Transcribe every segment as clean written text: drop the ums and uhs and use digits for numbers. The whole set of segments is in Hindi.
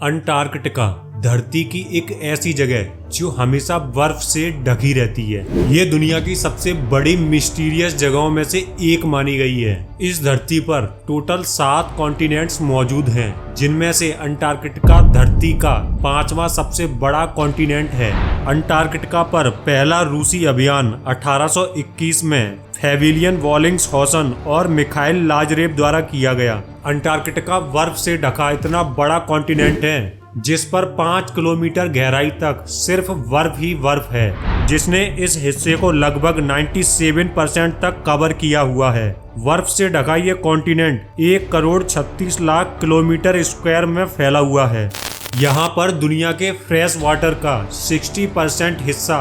अंटार्कटिका धरती की एक ऐसी जगह जो हमेशा बर्फ से ढकी रहती है। ये दुनिया की सबसे बड़ी मिस्टीरियस जगहों में से एक मानी गई है। इस धरती पर टोटल 7 कॉन्टिनेंट्स मौजूद हैं, जिनमें से अंटार्कटिका धरती का 5वां सबसे बड़ा कॉन्टिनेंट है। अंटार्कटिका पर पहला रूसी अभियान 1821 में फैबिलियन वॉलिंग्सहॉसन और मिखाइल लाजरेव द्वारा किया गया। अंटार्कटिका बर्फ से ढका इतना बड़ा कॉन्टिनेंट है जिस पर 5 किलोमीटर गहराई तक सिर्फ बर्फ ही बर्फ है, जिसने इस हिस्से को लगभग 97% तक कवर किया हुआ है। बर्फ से ढका ये कॉन्टिनेंट 1,36,00,000 किलोमीटर स्क्वायर में फैला हुआ है। यहाँ पर दुनिया के फ्रेश वाटर का 60% हिस्सा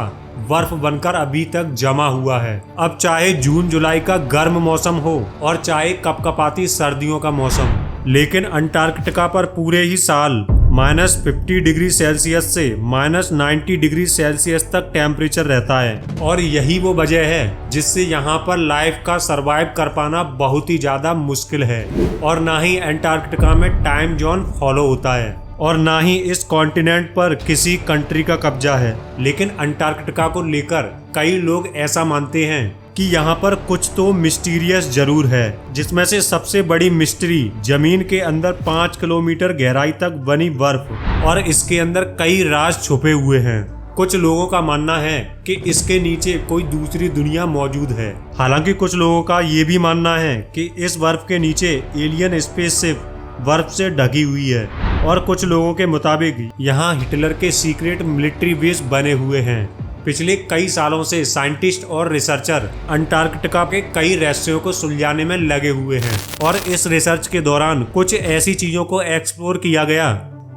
बर्फ बनकर अभी तक जमा हुआ है। अब चाहे जून जुलाई का गर्म मौसम हो और चाहे कपकपाती सर्दियों का मौसम, लेकिन अंटार्कटिका पर पूरे ही साल -50 डिग्री सेल्सियस से -90 डिग्री सेल्सियस तक टेम्परेचर रहता है। और यही वो वजह है जिससे यहाँ पर लाइफ का सरवाइव कर पाना बहुत ही ज्यादा मुश्किल है। और ना ही अंटार्कटिका में टाइम जोन फॉलो होता है और ना ही इस कॉन्टिनेंट पर किसी कंट्री का कब्जा है। लेकिन अंटार्कटिका को लेकर कई लोग ऐसा मानते हैं कि यहाँ पर कुछ तो मिस्टीरियस जरूर है, जिसमें से सबसे बड़ी मिस्ट्री जमीन के अंदर 5 किलोमीटर गहराई तक बनी बर्फ और इसके अंदर कई राज छुपे हुए हैं। कुछ लोगों का मानना है कि इसके नीचे कोई दूसरी दुनिया मौजूद है। हालांकि कुछ लोगों का ये भी मानना है कि इस बर्फ के नीचे एलियन स्पेसशिप बर्फ से ढकी हुई है। और कुछ लोगों के मुताबिक यहाँ हिटलर के सीक्रेट मिलिट्री बेस बने हुए हैं। पिछले कई सालों से साइंटिस्ट और रिसर्चर अंटार्कटिका के कई रहस्यों को सुलझाने में लगे हुए हैं और इस रिसर्च के दौरान कुछ ऐसी चीजों को एक्सप्लोर किया गया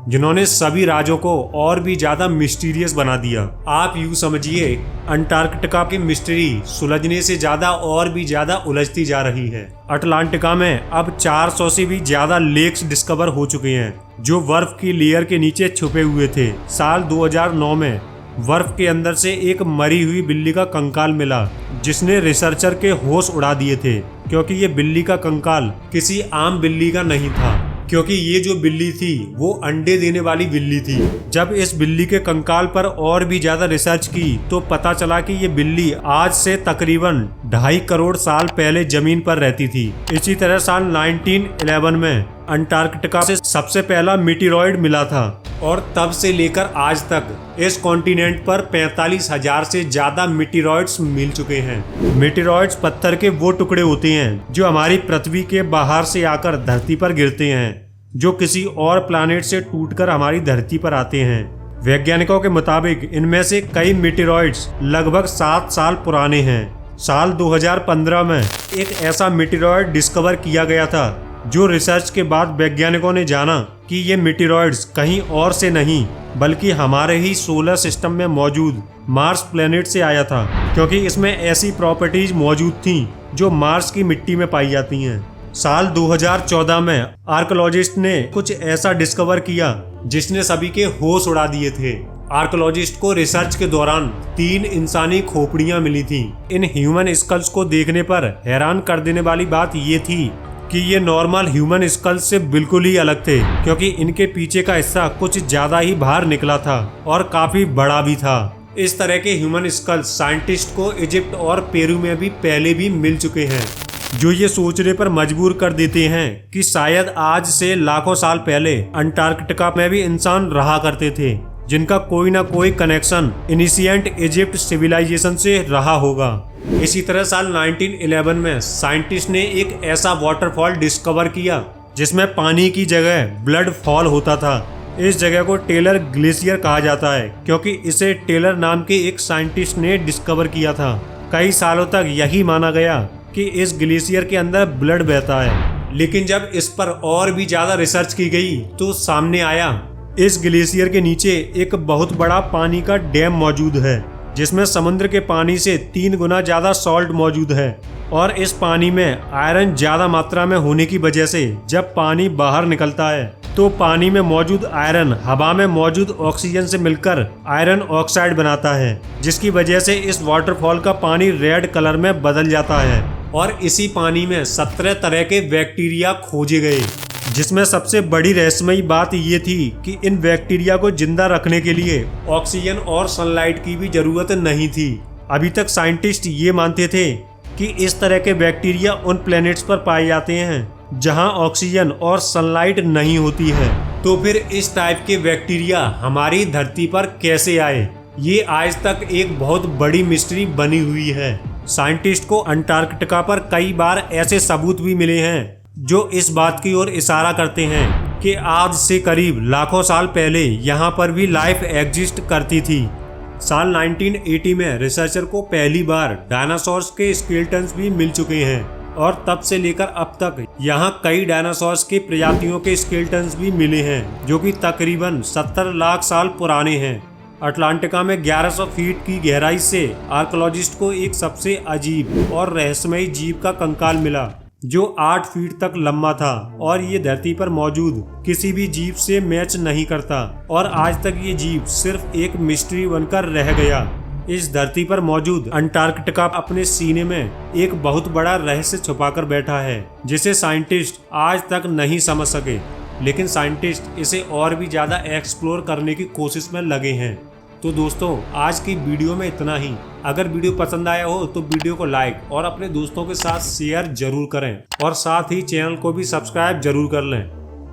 जिन्होंने सभी राजों को और भी ज्यादा मिस्टीरियस बना दिया। आप यूँ समझिए, अंटार्कटिका की मिस्ट्री सुलझने से ज्यादा और भी ज्यादा उलझती जा रही है। अटलांटिका में अब 400 से भी ज्यादा लेक्स डिस्कवर हो चुके हैं जो बर्फ की लेयर के नीचे छुपे हुए थे। साल 2009 में बर्फ के अंदर से एक मरी हुई बिल्ली का कंकाल मिला, जिसने रिसर्चर के होश उड़ा दिए थे, क्योंकि ये बिल्ली का कंकाल किसी आम बिल्ली का नहीं था, क्योंकि ये जो बिल्ली थी वो अंडे देने वाली बिल्ली थी। जब इस बिल्ली के कंकाल पर और भी ज्यादा रिसर्च की तो पता चला कि ये बिल्ली आज से तकरीबन 2.5 करोड़ साल पहले जमीन पर रहती थी। इसी तरह साल 1911 में अंटार्कटिका से सबसे पहला मीटेरॉइड मिला था और तब से लेकर आज तक इस कॉन्टिनेंट पर 45,000 से ज्यादा मीटेरॉइड्स मिल चुके हैं। मीटेरॉइड्स पत्थर के वो टुकड़े होते हैं जो हमारी पृथ्वी के बाहर से आकर धरती पर गिरते हैं, जो किसी और प्लैनेट से टूटकर हमारी धरती पर आते हैं। वैज्ञानिकों के मुताबिक इनमें से कई मीटेरॉइड्स लगभग 7 साल पुराने हैं। साल 2015 में एक ऐसा मीटेरॉइड डिस्कवर किया गया था जो रिसर्च के बाद वैज्ञानिकों ने जाना कि ये मीटेरॉइड्स कहीं और से नहीं बल्कि हमारे ही सोलर सिस्टम में मौजूद मार्स प्लेनेट से आया था, क्योंकि इसमें ऐसी प्रॉपर्टीज मौजूद थीं जो मार्स की मिट्टी में पाई जाती हैं। साल 2014 में आर्कोलॉजिस्ट ने कुछ ऐसा डिस्कवर किया जिसने सभी के होश उड़ा दिए थे। आर्कोलॉजिस्ट को रिसर्च के दौरान 3 इंसानी खोपड़ियां मिली थीं। इन ह्यूमन स्कल्स को देखने पर हैरान कर देने वाली बात ये थी कि ये नॉर्मल ह्यूमन स्कल से बिल्कुल ही अलग थे, क्योंकि इनके पीछे का हिस्सा कुछ ज्यादा ही बाहर निकला था और काफी बड़ा भी था। इस तरह के ह्यूमन स्कल साइंटिस्ट को इजिप्ट और पेरू में भी पहले भी मिल चुके हैं, जो ये सोचने पर मजबूर कर देते हैं कि शायद आज से लाखों साल पहले अंटार्कटिका में भी इंसान रहा करते थे, जिनका कोई ना कोई कनेक्शन एंशिएंट इजिप्ट सिविलाइजेशन से रहा होगा। इसी तरह साल 1911 में साइंटिस्ट ने एक ऐसा वाटरफॉल डिस्कवर किया जिसमें पानी की जगह ब्लड फॉल होता था। इस जगह को टेलर ग्लेशियर कहा जाता है, क्योंकि इसे टेलर नाम के एक साइंटिस्ट ने डिस्कवर किया था। कई सालों तक यही माना गया कि इस ग्लेशियर के अंदर ब्लड बहता है, लेकिन जब इस पर और भी ज्यादा रिसर्च की गई तो सामने आया इस ग्लेशियर के नीचे एक बहुत बड़ा पानी का डैम मौजूद है, जिसमें समुद्र के पानी से 3 गुना ज्यादा सॉल्ट मौजूद है। और इस पानी में आयरन ज्यादा मात्रा में होने की वजह से जब पानी बाहर निकलता है तो पानी में मौजूद आयरन हवा में मौजूद ऑक्सीजन से मिलकर आयरन ऑक्साइड बनाता है, जिसकी वजह से इस वाटरफॉल का पानी रेड कलर में बदल जाता है। और इसी पानी में 17 तरह के बैक्टीरिया खोजे गए जिसमें सबसे बड़ी रहस्यमयी बात ये थी कि इन बैक्टीरिया को जिंदा रखने के लिए ऑक्सीजन और सनलाइट की भी जरूरत नहीं थी। अभी तक साइंटिस्ट ये मानते थे कि इस तरह के बैक्टीरिया उन प्लैनेट्स पर पाए जाते हैं जहां ऑक्सीजन और सनलाइट नहीं होती है। तो फिर इस टाइप के बैक्टीरिया हमारी धरती पर कैसे आए, ये आज तक एक बहुत बड़ी मिस्ट्री बनी हुई है। साइंटिस्ट को अंटार्कटिका पर कई बार ऐसे सबूत भी मिले हैं जो इस बात की ओर इशारा करते हैं कि आज से करीब लाखों साल पहले यहाँ पर भी लाइफ एग्जिस्ट करती थी। साल 1980 में रिसर्चर को पहली बार डायनासोर्स के स्केलेटन्स भी मिल चुके हैं और तब से लेकर अब तक यहाँ कई डायनासोर्स के प्रजातियों के स्केलेटन्स भी मिले हैं जो कि तकरीबन 70 लाख साल पुराने हैं। अटलांटिका में 1100 फीट की गहराई से आर्कियोलॉजिस्ट को एक सबसे अजीब और रहस्यमयी जीव का कंकाल मिला जो 8 फीट तक लंबा था और ये धरती पर मौजूद किसी भी जीव से मैच नहीं करता और आज तक ये जीव सिर्फ एक मिस्ट्री बनकर रह गया। इस धरती पर मौजूद अंटार्कटिका अपने सीने में एक बहुत बड़ा रहस्य छुपाकर बैठा है जिसे साइंटिस्ट आज तक नहीं समझ सके, लेकिन साइंटिस्ट इसे और भी ज्यादा एक्सप्लोर करने की कोशिश में लगे हैं। तो दोस्तों आज की वीडियो में इतना ही। अगर वीडियो पसंद आया हो तो वीडियो को लाइक और अपने दोस्तों के साथ शेयर जरूर करें और साथ ही चैनल को भी सब्सक्राइब जरूर कर लें।